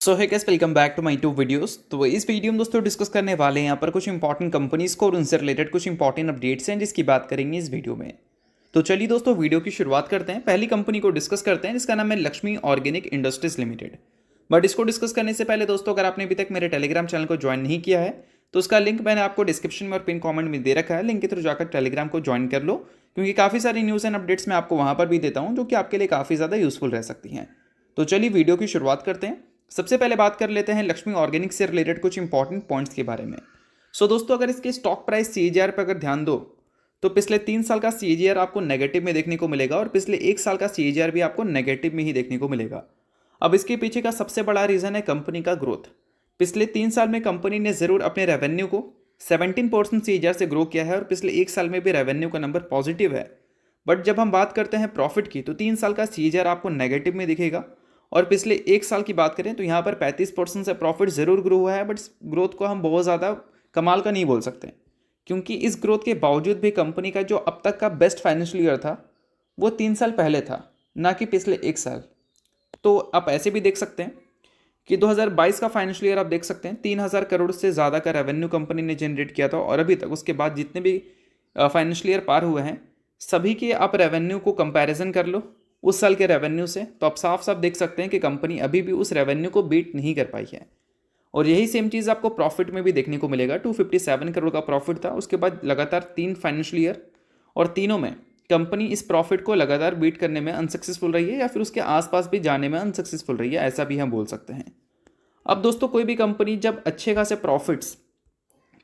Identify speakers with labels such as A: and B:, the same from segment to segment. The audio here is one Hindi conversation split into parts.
A: So hi guys, welcome back to my to videos. तो इस वीडियो में दोस्तों डिस्कस करने वाले हैं यहाँ पर कुछ इंपॉर्टेंट कंपनीज को और उनसे रिलेटेड कुछ इंपॉर्टेंट अपडेट्स हैं जिसकी बात करेंगे इस वीडियो में। तो चलिए दोस्तों वीडियो की शुरुआत करते हैं। पहली कंपनी को डिस्कस करते हैं जिसका नाम है Lakshmi organic industries limited. But इसको डिस्कस करने से पहले दोस्तों, अगर आपने अभी तक मेरे टेलीग्राम चैनल को ज्वाइन नहीं किया है तो उसका लिंक मैंने आपको डिस्क्रिप्शन में और पिन कॉमेंट में दे रखा है। लिंक के थ्रू जाकर टेलीग्राम को ज्वाइन कर लो, क्योंकि काफ़ी सारी न्यूज़ एंड अपडेट्स मैं आपको वहाँ पर भी देता हूँ जो कि आपके लिए काफ़ी ज़्यादा यूजफुल रह सकती हैं। तो चलिए वीडियो की शुरुआत करते हैं। सबसे पहले बात कर लेते हैं लक्ष्मी ऑर्गेनिक से रिलेटेड कुछ इंपॉर्टेंट पॉइंट्स के बारे में। दोस्तों, अगर इसके स्टॉक प्राइस CAGR पर अगर ध्यान दो तो पिछले 3 साल का CAGR आपको नेगेटिव में देखने को मिलेगा और पिछले 1 साल का CAGR भी आपको नेगेटिव में ही देखने को मिलेगा। अब इसके पीछे का सबसे बड़ा रीज़न है कंपनी का ग्रोथ। पिछले 3 साल में कंपनी ने ज़रूर अपने रेवेन्यू को 17% CAGR से ग्रो किया है और पिछले 1 साल में भी रेवेन्यू का नंबर पॉजिटिव है। बट जब हम बात करते हैं प्रॉफिट की तो 3 साल का CAGR आपको नेगेटिव में दिखेगा और पिछले 1 साल की बात करें तो यहाँ पर 35% से प्रॉफिट ज़रूर ग्रो हुआ है। बट इस ग्रोथ को हम बहुत ज़्यादा कमाल का नहीं बोल सकते, क्योंकि इस ग्रोथ के बावजूद भी कंपनी का जो अब तक का बेस्ट फाइनेंशियल ईयर था वो 3 साल पहले था, ना कि पिछले 1 साल। तो आप ऐसे भी देख सकते हैं कि 2022 का फाइनेंशियल ईयर आप देख सकते हैं 3,000 करोड़ से ज़्यादा का रेवेन्यू कंपनी ने जनरेट किया था और अभी तक उसके बाद जितने भी फाइनेंशियल ईयर पार हुए हैं सभी के आप रेवेन्यू को कंपैरिजन कर लो उस साल के रेवेन्यू से, तो आप साफ साफ देख सकते हैं कि कंपनी अभी भी उस रेवेन्यू को बीट नहीं कर पाई है। और यही सेम चीज़ आपको प्रॉफिट में भी देखने को मिलेगा। 257 करोड़ का प्रॉफिट था, उसके बाद लगातार 3 फाइनेंशियल ईयर और तीनों में कंपनी इस प्रॉफिट को लगातार बीट करने में अनसक्सेसफुल रही है या फिर उसके आसपास भी जाने में अनसक्सेसफुल रही है, ऐसा भी हम बोल सकते हैं। अब दोस्तों, कोई भी कंपनी जब अच्छे खासे प्रॉफिट्स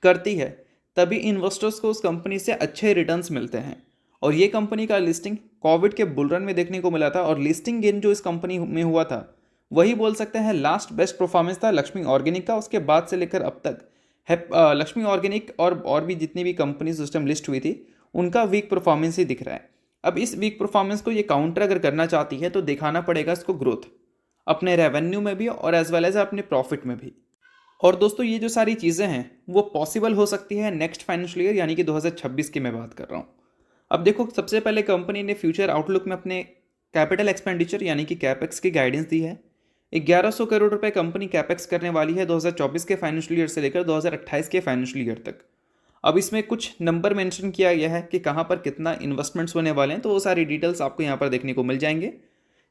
A: करती है तभी इन्वेस्टर्स को उस कंपनी से अच्छे रिटर्न्स मिलते हैं। और ये कंपनी का लिस्टिंग कोविड के बुलरन में देखने को मिला था और लिस्टिंग गेन जो इस कंपनी में हुआ था वही बोल सकते हैं लास्ट बेस्ट परफॉर्मेंस था लक्ष्मी ऑर्गेनिक का। उसके बाद से लेकर अब तक लक्ष्मी ऑर्गेनिक और भी जितनी भी कंपनी सिस्टम लिस्ट हुई थी उनका वीक परफॉर्मेंस ही दिख रहा है। अब इस वीक परफॉर्मेंस को ये काउंटर अगर करना चाहती है तो दिखाना पड़ेगा इसको ग्रोथ अपने रेवेन्यू में भी और एज वेल एज अपने प्रॉफिट में भी। और दोस्तों, ये जो सारी चीज़ें हैं वो पॉसिबल हो सकती है नेक्स्ट फाइनेंशियल ईयर यानी कि 2026 की मैं बात कर रहा हूँ। अब देखो, सबसे पहले कंपनी ने फ्यूचर आउटलुक में अपने कैपिटल एक्सपेंडिचर यानी कि कैपेक्स की गाइडेंस दी है। 1100 करोड़ रुपए कंपनी कैपेक्स करने वाली है 2024 के फाइनेंशियल ईयर से लेकर 2028 के फाइनेंशियल ईयर तक। अब इसमें कुछ नंबर मेंशन किया गया है कि कहाँ पर कितना इन्वेस्टमेंट्स होने वाले हैं, तो वो सारी डिटेल्स आपको यहाँ पर देखने को मिल जाएंगे।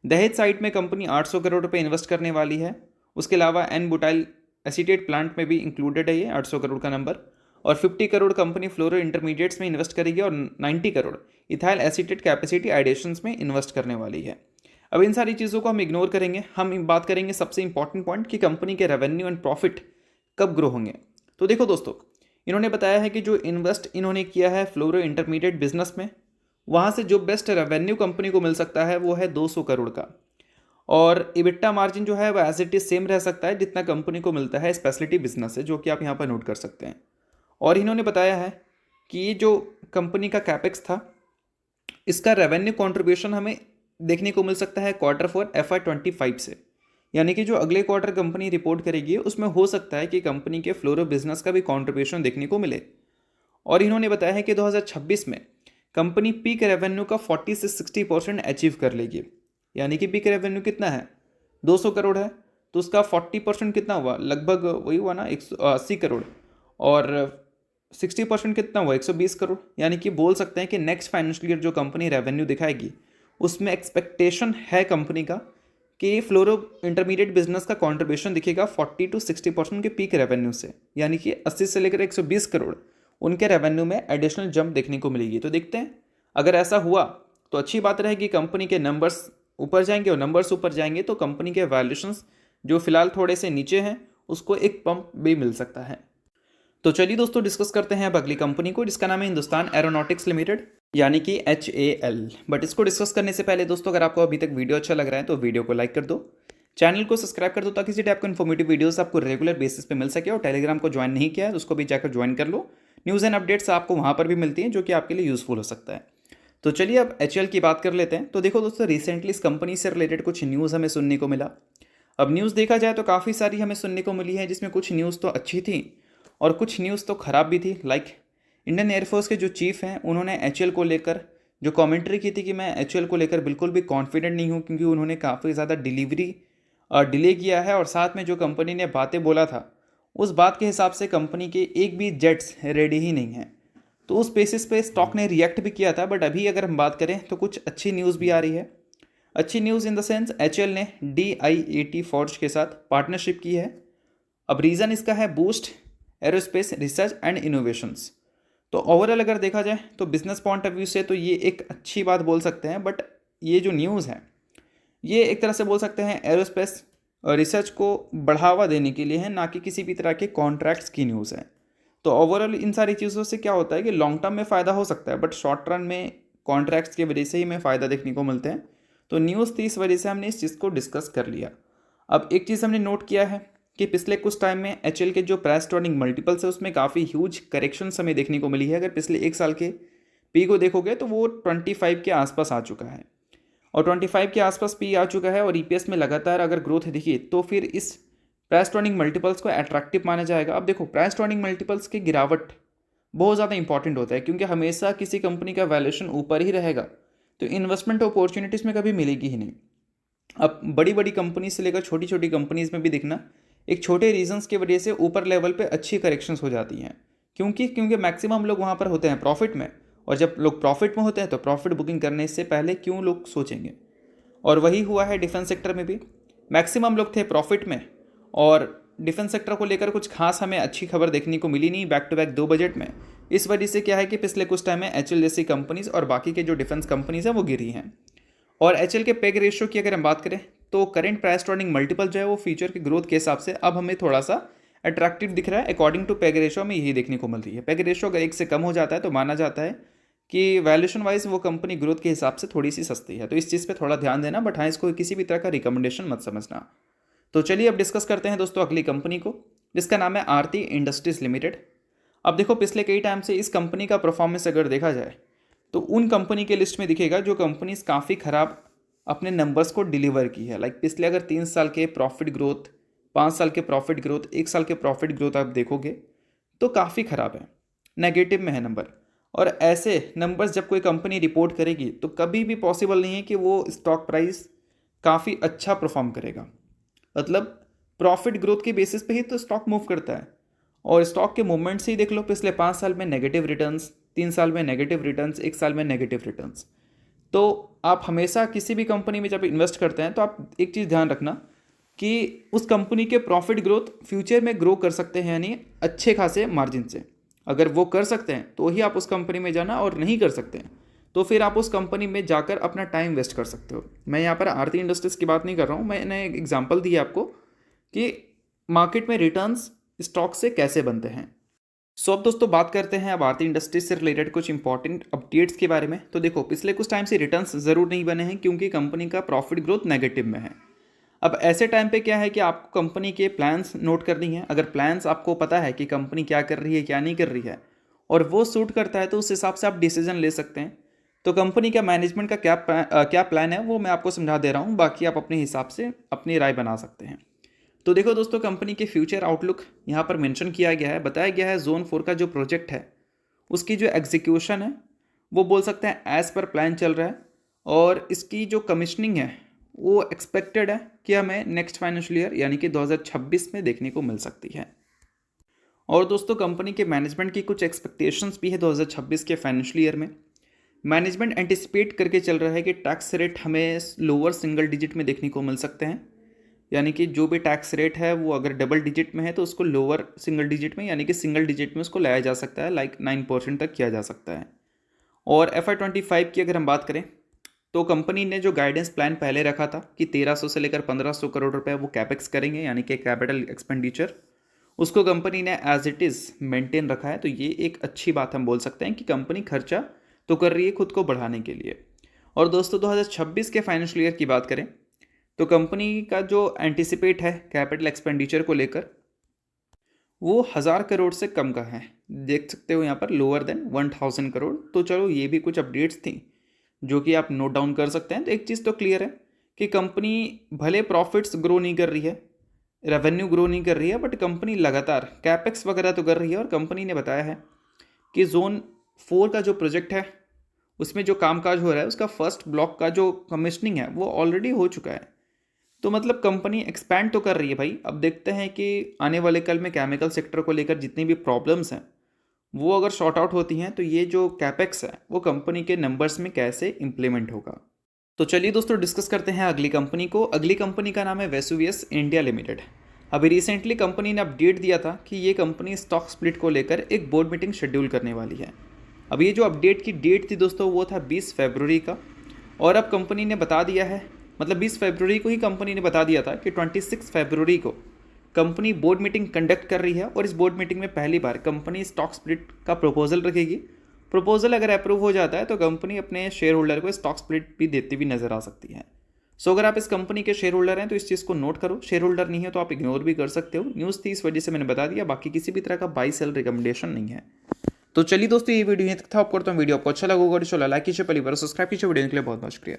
A: दहेज साइट में कंपनी 800 करोड़ रुपए इन्वेस्ट करने वाली है। उसके अलावा एन बुटाइल एसीटेट प्लांट में भी इंक्लूडेड है ये 800 करोड़ का नंबर। और 50 करोड़ कंपनी फ्लोरो इंटरमीडिएट्स में इन्वेस्ट करेगी और 90 crore ethyl acetate capacity additions में इन्वेस्ट करने वाली है। अब इन सारी चीज़ों को हम इग्नोर करेंगे, हम बात करेंगे सबसे इंपॉर्टेंट पॉइंट कि कंपनी के रेवेन्यू एंड प्रॉफिट कब ग्रो होंगे। तो देखो दोस्तों, इन्होंने बताया है कि जो इन्वेस्ट इन्होंने किया है फ्लोरो इंटरमीडिएट बिजनेस में, वहाँ से जो बेस्ट रेवेन्यू कंपनी को मिल सकता है वो है 200 करोड़ का। और इबिट्टा मार्जिन जो है वो एज इट इज सेम रह सकता है जितना कंपनी को मिलता है स्पेशलिटी बिजनेस से, जो कि आप यहाँ पर नोट कर सकते हैं। और इन्होंने बताया है कि ये जो कंपनी का कैपेक्स था इसका रेवेन्यू कंट्रीब्यूशन हमें देखने को मिल सकता है Q4 FY25 से, यानी कि जो अगले क्वार्टर कंपनी रिपोर्ट करेगी उसमें हो सकता है कि कंपनी के फ्लोरो बिजनेस का भी कंट्रीब्यूशन देखने को मिले। और इन्होंने बताया है कि 2026 में कंपनी पीक रेवेन्यू का 40 से 60% अचीव कर लेगी। यानी कि पीक रेवेन्यू कितना है, 200 करोड़ है, तो उसका 40% कितना हुआ, लगभग वही हुआ ना 180 करोड़। और 60% कितना हुआ, 120 करोड़। यानी कि बोल सकते हैं कि नेक्स्ट फाइनेंशियल ईयर जो कंपनी रेवेन्यू दिखाएगी उसमें एक्सपेक्टेशन है कंपनी का कि फ्लोरो इंटरमीडिएट बिजनेस का कंट्रीब्यूशन दिखेगा 40 to 60% के पीक रेवेन्यू से, यानी कि 80 से लेकर 120 करोड़ उनके रेवेन्यू में एडिशनल जंप देखने को मिलेगी। तो देखते हैं, अगर ऐसा हुआ तो अच्छी बात रहेगी, कंपनी के नंबर्स ऊपर जाएंगे और नंबर्स ऊपर जाएंगे तो कंपनी के वैल्यूशंस जो फिलहाल थोड़े से नीचे हैं उसको एक पंप भी मिल सकता है। तो चलिए दोस्तों, डिस्कस करते हैं अब अगली कंपनी को जिसका नाम है हिंदुस्तान एरोनॉटिक्स लिमिटेड यानी कि HAL। बट इसको डिस्कस करने से पहले दोस्तों, अगर आपको अभी तक वीडियो अच्छा लग रहा है तो वीडियो को लाइक कर दो, चैनल को सब्सक्राइब कर दो ताकि इसी टाइप का इन्फॉर्मेटिव वीडियोस आपको रेगुलर बेसिस पे मिल सके। और टेलीग्राम को ज्वाइन नहीं किया है तो उसको भी जाकर ज्वाइन कर लो, न्यूज़ एंड अपडेट्स आपको वहाँ पर भी मिलती हैं जो कि आपके लिए यूजफुल हो सकता है। तो चलिए अब HAL की बात कर लेते हैं। तो देखो दोस्तों, रिसेंटली इस कंपनी से रिलेटेड कुछ न्यूज़ हमें सुनने को मिला। अब न्यूज़ देखा जाए तो काफ़ी सारी हमें सुनने को मिली है, जिसमें कुछ न्यूज़ तो अच्छी थी और कुछ न्यूज़ तो ख़राब भी थी। लाइक इंडियन एयरफोर्स के जो चीफ हैं उन्होंने HAL को लेकर जो कमेंट्री की थी कि मैं HAL को लेकर बिल्कुल भी कॉन्फिडेंट नहीं हूँ, क्योंकि उन्होंने काफ़ी ज़्यादा डिलीवरी डिले किया है और साथ में जो कंपनी ने बातें बोला था उस बात के हिसाब से कंपनी के एक भी जेट्स रेडी ही नहीं हैं। तो उस बेसिस पे स्टॉक ने रिएक्ट भी किया था, बट अभी अगर हम बात करें तो कुछ अच्छी न्यूज़ भी आ रही है। अच्छी news in the sense HL ने DIAT फॉर्ज के साथ पार्टनरशिप की है। अब रीज़न इसका है boost aerospace research and innovations. तो ओवरऑल अगर देखा जाए तो बिजनेस पॉइंट ऑफ व्यू से तो ये एक अच्छी बात बोल सकते हैं, बट ये जो न्यूज़ है ये एक तरह से बोल सकते हैं एरोस्पेस रिसर्च को बढ़ावा देने के लिए है, ना कि किसी भी तरह के कॉन्ट्रैक्ट्स की न्यूज़ है। तो ओवरऑल इन सारी चीज़ों से क्या होता है कि लॉन्ग टर्म में फ़ायदा हो सकता है, बट शॉर्ट टर्म में कॉन्ट्रैक्ट्स की वजह से ही हमें फ़ायदा देखने को मिलते हैं। तो न्यूज़ थी, इस वजह से हमने इस चीज़ को डिस्कस कर लिया। अब एक चीज़ हमने नोट किया है कि पिछले कुछ टाइम में एचएल के जो प्राइस टू अर्निंग मल्टीपल्स है उसमें काफ़ी ह्यूज करेक्शंस हमें देखने को मिली है। अगर पिछले एक साल के पी को देखोगे तो वो 25 के आसपास आ चुका है, और 25 के आसपास पी आ चुका है, और ईपीएस में लगातार अगर ग्रोथ दिखी तो फिर इस प्राइस टू अर्निंग मल्टीपल्स को अट्रैक्टिव माना जाएगा। अब देखो, प्राइस टू अर्निंग मल्टीपल्स की गिरावट बहुत ज़्यादा इंपॉर्टेंट होता है, क्योंकि हमेशा किसी कंपनी का वैल्यूएशन ऊपर ही रहेगा तो इन्वेस्टमेंट अपॉर्चुनिटीज़ में कभी मिलेगी ही नहीं। अब बड़ी बड़ी कंपनीज से लेकर छोटी छोटी कंपनीज में भी देखना, एक छोटे रीजंस की वजह से ऊपर लेवल पे अच्छी करेक्शंस हो जाती हैं। क्योंकि मैक्सिमम लोग वहाँ पर होते हैं प्रॉफिट में, और जब लोग प्रॉफिट में होते हैं तो प्रॉफिट बुकिंग करने से पहले क्यों लोग सोचेंगे। और वही हुआ है डिफेंस सेक्टर में भी। मैक्सिमम लोग थे प्रॉफिट में, और डिफेंस सेक्टर को लेकर कुछ खास हमें अच्छी खबर देखने को मिली नहीं बैक टू बैक 2 बजट में। इस वजह से क्या है कि पिछले कुछ टाइम में एचएल जैसी कंपनीज और बाकी के जो डिफेंस कंपनीज हैं वो गिरी हैं। और एचएल के पेग रेशियो की अगर हम बात करें तो current price to earning multiple जो है वो फ्यूचर के ग्रोथ के हिसाब से अब हमें थोड़ा सा अट्रैक्टिव दिख रहा है। अकॉर्डिंग टू पेग रेशियो में यही देखने को मिल रही है। पेग रेशियो अगर 1 से कम हो जाता है तो माना जाता है कि वैल्यूएशन वाइज वो कंपनी ग्रोथ के हिसाब से थोड़ी सी सस्ती है। तो इस चीज़ पे थोड़ा ध्यान देना, बट हाँ, इसको किसी भी तरह का रिकमेंडेशन मत समझना। तो चलिए अब डिस्कस करते हैं दोस्तों अगली कंपनी को, जिसका नाम है आरती इंडस्ट्रीज लिमिटेड। अब देखो, पिछले कई टाइम से इस कंपनी का परफॉर्मेंस अगर देखा जाए तो उन कंपनी के लिस्ट में दिखेगा जो कंपनीज काफ़ी ख़राब अपने नंबर्स को डिलीवर की है। लाइक पिछले अगर 3 साल के प्रॉफिट ग्रोथ, 5 साल के प्रॉफिट ग्रोथ, 1 साल के प्रॉफिट ग्रोथ आप देखोगे तो काफ़ी ख़राब है, नेगेटिव में है नंबर। और ऐसे नंबर्स जब कोई कंपनी रिपोर्ट करेगी तो कभी भी पॉसिबल नहीं है कि वो स्टॉक प्राइस काफ़ी अच्छा परफॉर्म करेगा। मतलब प्रॉफिट ग्रोथ के बेसिस पे ही तो स्टॉक मूव करता है, और स्टॉक के मूवमेंट से ही देख लो, पिछले 5 साल में नेगेटिव रिटर्न्स, 3 साल में नेगेटिव रिटर्न्स, 1 साल में नेगेटिव रिटर्न्स। तो आप हमेशा किसी भी कंपनी में जब इन्वेस्ट करते हैं तो आप एक चीज़ ध्यान रखना कि उस कंपनी के प्रॉफिट ग्रोथ फ्यूचर में ग्रो कर सकते हैं, यानी अच्छे खासे मार्जिन से। अगर वो कर सकते हैं तो ही आप उस कंपनी में जाना, और नहीं कर सकते हैं तो फिर आप उस कंपनी में जाकर अपना टाइम वेस्ट कर सकते हो। मैं यहाँ पर आरती इंडस्ट्रीज़ की बात नहीं कर रहा हूँ, मैंने एक एग्जांपल दी आपको कि मार्केट में रिटर्न्स स्टॉक से कैसे बनते हैं। सो अब दोस्तों बात करते हैं अब आरती इंडस्ट्रीज से रिलेटेड कुछ इंपॉर्टेंट अपडेट्स के बारे में। तो देखो, पिछले कुछ टाइम से रिटर्न्स ज़रूर नहीं बने हैं क्योंकि कंपनी का प्रॉफिट ग्रोथ नेगेटिव में है। अब ऐसे टाइम पे क्या है कि आपको कंपनी के प्लान्स नोट करनी है। अगर प्लान्स आपको पता है कि कंपनी क्या कर रही है क्या नहीं कर रही है और वो सूट करता है तो उस हिसाब से आप डिसीजन ले सकते हैं। तो कंपनी का मैनेजमेंट का क्या प्लान है वो मैं आपको समझा दे रहा हूँ, बाकी आप अपने हिसाब से अपनी राय बना सकते हैं। तो देखो दोस्तों, कंपनी के फ्यूचर आउटलुक यहाँ पर मेंशन किया गया है, बताया गया है जोन 4 का जो प्रोजेक्ट है उसकी जो एग्जीक्यूशन है वो बोल सकते हैं एज़ पर प्लान चल रहा है, और इसकी जो कमीशनिंग है वो एक्सपेक्टेड है कि हमें नेक्स्ट फाइनेंशियल ईयर यानी कि 2026 में देखने को मिल सकती है। और दोस्तों, कंपनी के मैनेजमेंट की कुछ एक्सपेक्टेशंस भी है 2026 के फाइनेंशियल ईयर में। मैनेजमेंट एंटिसिपेट करके चल रहा है कि टैक्स रेट हमें लोअर सिंगल डिजिट में देखने को मिल सकते हैं, यानी कि जो भी टैक्स रेट है वो अगर डबल डिजिट में है तो उसको लोअर सिंगल डिजिट में यानी कि सिंगल डिजिट में उसको लाया जा सकता है, लाइक 9% तक किया जा सकता है। और FY25 की अगर हम बात करें तो कंपनी ने जो गाइडेंस प्लान पहले रखा था कि 1300 से लेकर 1500 करोड़ रुपए वो कैपेक्स करेंगे, यानी कि कैपिटल एक्सपेंडिचर, उसको कंपनी ने एज इट इज़ मेंटेन रखा है। तो ये एक अच्छी बात हम बोल सकते हैं कि कंपनी खर्चा तो कर रही है खुद को बढ़ाने के लिए। और दोस्तों, 2026 के फाइनेंशियल ईयर की बात करें तो कंपनी का जो एंटिसिपेट है कैपिटल एक्सपेंडिचर को लेकर वो 1000 करोड़ से कम का है। देख सकते हो यहाँ पर लोअर देन 1000 करोड़। तो चलो, ये भी कुछ अपडेट्स थी जो कि आप नोट डाउन कर सकते हैं। तो एक चीज़ तो क्लियर है कि कंपनी भले प्रॉफिट्स ग्रो नहीं कर रही है, रेवेन्यू ग्रो नहीं कर रही है, बट कंपनी लगातार कैपेक्स वगैरह तो कर रही है। और कंपनी ने बताया है कि जोन 4 का जो प्रोजेक्ट है उसमें जो कामकाज हो रहा है उसका फर्स्ट ब्लॉक का जो कमिश्निंग है वो ऑलरेडी हो चुका है। तो मतलब कंपनी एक्सपैंड तो कर रही है भाई। अब देखते हैं कि आने वाले कल में केमिकल सेक्टर को लेकर जितनी भी प्रॉब्लम्स हैं वो अगर शॉर्ट आउट होती हैं तो ये जो कैपेक्स है वो कंपनी के नंबर्स में कैसे इम्प्लीमेंट होगा। तो चलिए दोस्तों डिस्कस करते हैं अगली कंपनी को। अगली कंपनी का नाम है वेसुवियस इंडिया लिमिटेड। अभी रिसेंटली कंपनी ने अपडेट दिया था कि ये कंपनी स्टॉक स्प्लिट को लेकर एक बोर्ड मीटिंग शेड्यूल करने वाली है। अब ये जो अपडेट की डेट थी दोस्तों वो था 20 फरवरी का, और अब कंपनी ने बता दिया है, मतलब 20 फरवरी को ही कंपनी ने बता दिया था कि 26 फरवरी को कंपनी बोर्ड मीटिंग कंडक्ट कर रही है, और इस बोर्ड मीटिंग में पहली बार कंपनी स्टॉक स्प्लिट का प्रपोजल रखेगी। प्रपोजल अगर अप्रूव हो जाता है तो कंपनी अपने शेयर होल्डर को स्टॉक स्प्लिट भी देती हुई नजर आ सकती है। सो अगर आप इस कंपनी के शेयर होल्डर हैं तो इस चीज़ को नोट करो। शेयर होल्डर नहीं है तो आप इग्नोर भी कर सकते हो। न्यूज़ थी इस वजह से मैंने बता दिया, बाकी किसी भी तरह का बाई सेल रिकमेंडेशन नहीं है। तो चलिए दोस्तों ये वीडियो यहीं तक था। आपको करता हूँ वीडियो आपको अच्छा लगा होगा तो लाइक कीजिए, पहली बार सब्सक्राइब कीजिए। वीडियो के लिए बहुत बहुत शुक्रिया।